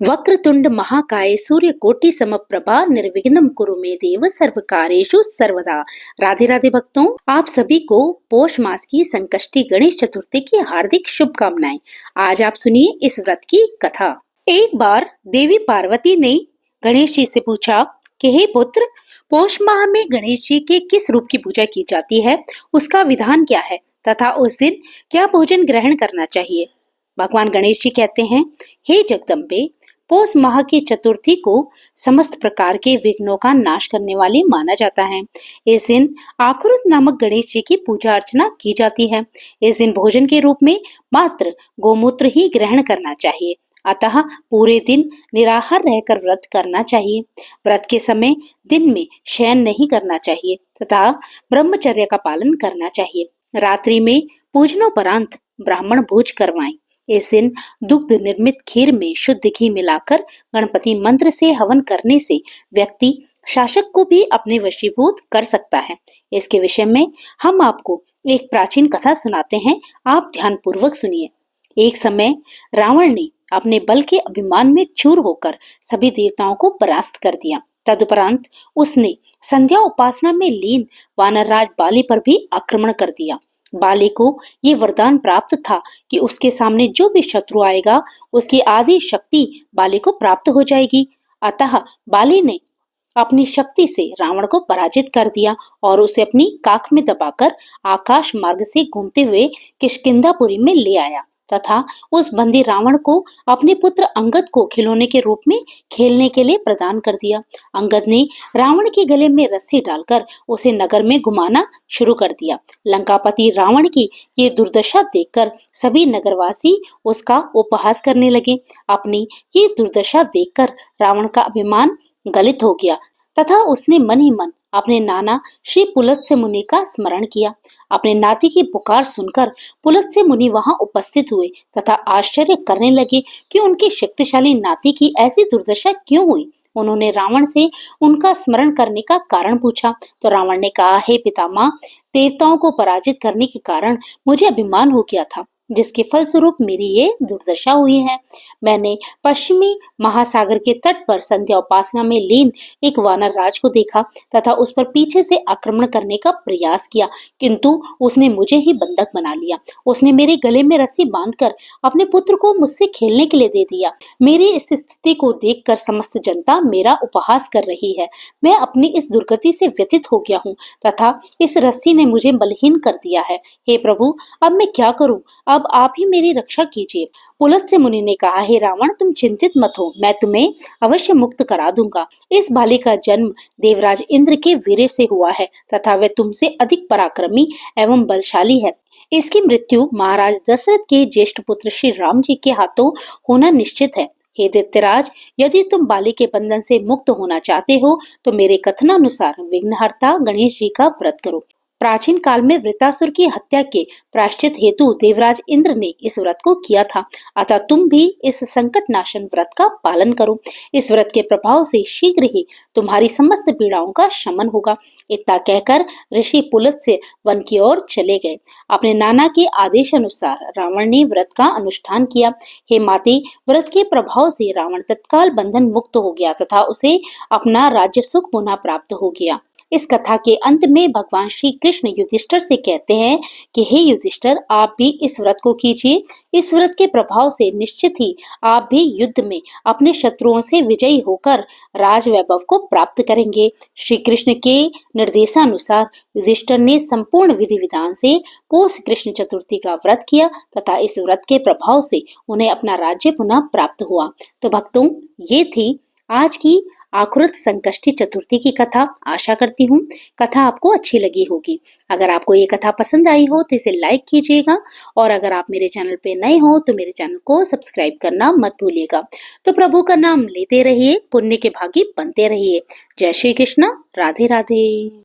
वक्रतुंड महाकाय सूर्यकोटि समप्रभा निर्विघ्नं कुरु मे देव सर्वकार्येषु सर्वदा। राधे राधे भक्तों, आप सभी को पौष मास की संकष्टी गणेश चतुर्थी की हार्दिक शुभकामनाएं। आज आप सुनिए इस व्रत की कथा। एक बार देवी पार्वती ने गणेश जी से पूछा कि हे पुत्र, पौष माह में गणेश जी के किस रूप की पूजा की जाती है, उसका विधान क्या है तथा उस दिन क्या भोजन ग्रहण करना चाहिए। भगवान गणेश जी कहते हैं, हे जगदम्बे, पौष माह की चतुर्थी को समस्त प्रकार के विघ्नों का नाश करने वाली माना जाता है। इस दिन आकुरुत नामक गणेश जी की पूजा अर्चना की जाती है। इस दिन भोजन के रूप में मात्र गोमूत्र ही ग्रहण करना चाहिए। अतः पूरे दिन निराहार रहकर व्रत करना चाहिए। व्रत के समय दिन में शयन नहीं करना चाहिए तथा ब्रह्मचर्य का पालन करना चाहिए। रात्रि में पूजनोपरांत ब्राह्मण भोज करवाएं। इस दिन दुग्ध निर्मित खीर में शुद्ध घी मिलाकर गणपति मंत्र से हवन करने से व्यक्ति शासक को भी अपने वशीभूत कर सकता है। इसके विषय में हम आपको एक प्राचीन कथा सुनाते हैं, आप ध्यान पूर्वक सुनिए। एक समय रावण ने अपने बल के अभिमान में चूर होकर सभी देवताओं को परास्त कर दिया। तदुपरांत उसने संध्या उपासना में लीन वानरराज बाली पर भी आक्रमण कर दिया। बाली को ये वरदान प्राप्त था कि उसके सामने जो भी शत्रु आएगा उसकी आधी शक्ति बाली को प्राप्त हो जाएगी। अतः बाली ने अपनी शक्ति से रावण को पराजित कर दिया और उसे अपनी काख में दबाकर आकाश मार्ग से घूमते हुए किष्किंधापुरी में ले आया तथा उस बंदी रावण को अपने पुत्र अंगद को खिलौने के रूप में खेलने के लिए प्रदान कर दिया। अंगद ने रावण के गले में रस्सी डालकर उसे नगर में घुमाना शुरू कर दिया। लंकापति रावण की ये दुर्दशा देखकर सभी नगरवासी उसका उपहास करने लगे। अपनी ये दुर्दशा देखकर रावण का अभिमान गलित हो गया तथा उसने मन ही मन अपने नाना श्री पुलत्स्य मुनि का स्मरण किया। अपने नाती की पुकार सुनकर पुलत्स्य मुनि वहां उपस्थित हुए तथा आश्चर्य करने लगे कि उनके शक्तिशाली नाती की ऐसी दुर्दशा क्यों हुई। उन्होंने रावण से उनका स्मरण करने का कारण पूछा तो रावण ने कहा, हे पितामह, देवताओं को पराजित करने के कारण मुझे अभिमान हो गया था, जिसके फलस्वरूप मेरी ये दुर्दशा हुई है। मैंने पश्चिमी महासागर के तट पर संध्या उपासना में लीन एक वानर राज को देखा तथा उस पर पीछे से आक्रमण करने का प्रयास किया, किंतु उसने मुझे ही बंधक बना लिया। उसने मेरे गले में रस्सी बांधकर अपने पुत्र को मुझसे खेलने के लिए दे दिया। मेरी इस स्थिति को देखकर समस्त जनता मेरा उपहास कर रही है। मैं अपनी इस दुर्गति से व्यथित हो गया हूँ तथा इस रस्सी ने मुझे बलहीन कर दिया है। हे प्रभु, अब मैं क्या करूं? अब आप ही मेरी रक्षा कीजिए। पुलत्स्य मुनि ने कहा, हे रावण, तुम चिंतित मत हो, मैं तुम्हें अवश्य मुक्त करा दूंगा। इस बाली का जन्म देवराज इंद्र के वीर्य से हुआ है तथा वह तुमसे अधिक पराक्रमी एवं बलशाली है। इसकी मृत्यु महाराज दशरथ के ज्येष्ठ पुत्र श्री राम जी के हाथों होना निश्चित है। हे दैत्यराज, यदि तुम बाली के बंधन से मुक्त होना चाहते हो तो मेरे कथनानुसार विघ्नहर्ता गणेश जी का व्रत करो। प्राचीन काल में वृतासुर की हत्या के प्रायश्चित हेतु देवराज इंद्र ने इस व्रत को किया था, अतः तुम भी इस संकट नाशन व्रत का पालन करो। इस व्रत के प्रभाव से शीघ्र ही तुम्हारी समस्त पीड़ाओं का शमन होगा। इतना कहकर ऋषि पुलत्स्य वन की ओर चले गए। अपने नाना के आदेश अनुसार रावण ने व्रत का अनुष्ठान किया। हे माते, व्रत के प्रभाव से रावण तत्काल बंधन मुक्त हो गया तथा उसे अपना राज्य सुख पुनः प्राप्त हो गया। इस कथा के अंत में भगवान श्री कृष्ण युधिष्ठिर से कहते हैं कि हे युधिष्ठिर, आप भी इस व्रत को कीजिए। इस व्रत के प्रभाव से निश्चित ही आप भी युद्ध में अपने शत्रुओं से विजयी होकर राज वैभव को प्राप्त करेंगे। श्री कृष्ण के निर्देशानुसार युधिष्ठिर ने संपूर्ण विधि विधान से पौष कृष्ण चतुर्थी का व्रत किया तथा इस व्रत के प्रभाव से उन्हें अपना राज्य पुनः प्राप्त हुआ। तो भक्तों, ये थी आज की आकुरत संकष्टी चतुर्थी की कथा। आशा करती हूँ कथा आपको अच्छी लगी होगी। अगर आपको ये कथा पसंद आई हो तो इसे लाइक कीजिएगा और अगर आप मेरे चैनल पे नए हो तो मेरे चैनल को सब्सक्राइब करना मत भूलिएगा। तो प्रभु का नाम लेते रहिए, पुण्य के भागी बनते रहिए। जय श्री कृष्ण, राधे राधे।